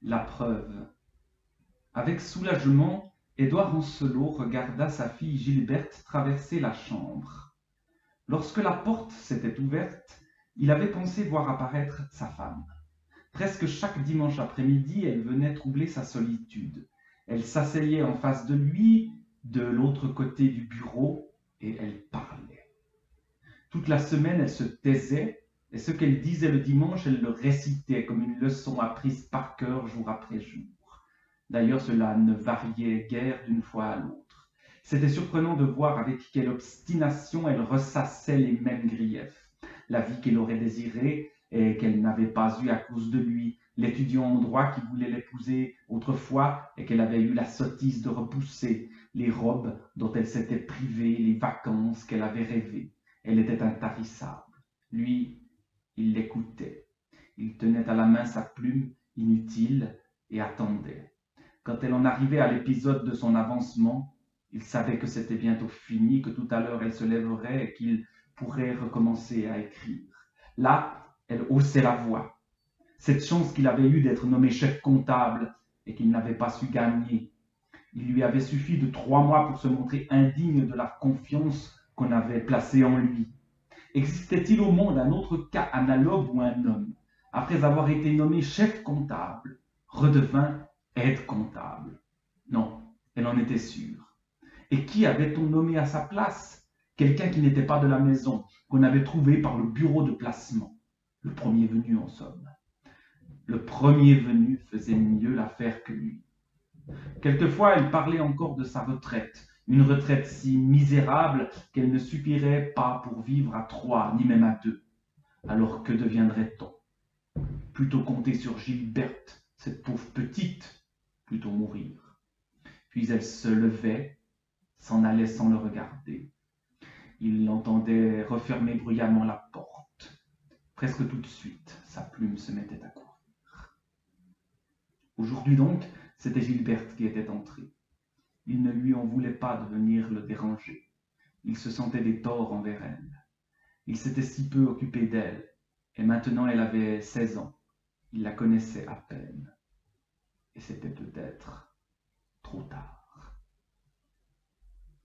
La preuve. Avec soulagement, Édouard Ancelot regarda sa fille Gilberte traverser la chambre. Lorsque la porte s'était ouverte, il avait pensé voir apparaître sa femme. Presque chaque dimanche après-midi, elle venait troubler sa solitude. Elle s'asseyait en face de lui, de l'autre côté du bureau, et elle parlait. Toute la semaine, elle se taisait, et ce qu'elle disait le dimanche, elle le récitait comme une leçon apprise par cœur jour après jour. D'ailleurs, cela ne variait guère d'une fois à l'autre. C'était surprenant de voir avec quelle obstination elle ressassait les mêmes griefs. La vie qu'elle aurait désirée et qu'elle n'avait pas eue à cause de lui, l'étudiant en droit qui voulait l'épouser autrefois et qu'elle avait eu la sottise de repousser, les robes dont elle s'était privée, les vacances qu'elle avait rêvées. Elle était intarissable. Lui, il l'écoutait. Il tenait à la main sa plume inutile et attendait. Quand elle en arrivait à l'épisode de son avancement, il savait que c'était bientôt fini, que tout à l'heure elle se lèverait et qu'il pourrait recommencer à écrire. Là, elle haussait la voix. Cette chance qu'il avait eue d'être nommé chef comptable et qu'il n'avait pas su gagner. Il lui avait suffi de 3 mois pour se montrer indigne de la confiance qu'on avait placée en lui. Existait-il au monde un autre cas analogue où un homme, après avoir été nommé chef comptable, redevint aide comptable? Non, elle en était sûre. Et qui avait-on nommé à sa place? Quelqu'un qui n'était pas de la maison, qu'on avait trouvé par le bureau de placement. Le premier venu, en somme. Le premier venu faisait mieux l'affaire que lui. Quelquefois, elle parlait encore de sa retraite, une retraite si misérable qu'elle ne suffirait pas pour vivre à 3, ni même à 2. Alors que deviendrait-on? Plutôt compter sur Gilberte, cette pauvre petite, plutôt mourir. Puis elle se levait, s'en allait sans le regarder. Il l'entendait refermer bruyamment la porte. Presque tout de suite, sa plume se mettait à courir. Aujourd'hui donc, c'était Gilberte qui était entrée. Il ne lui en voulait pas de venir le déranger. Il se sentait des torts envers elle. Il s'était si peu occupé d'elle, et maintenant elle avait 16 ans. Il la connaissait à peine. Et c'était peut-être trop tard.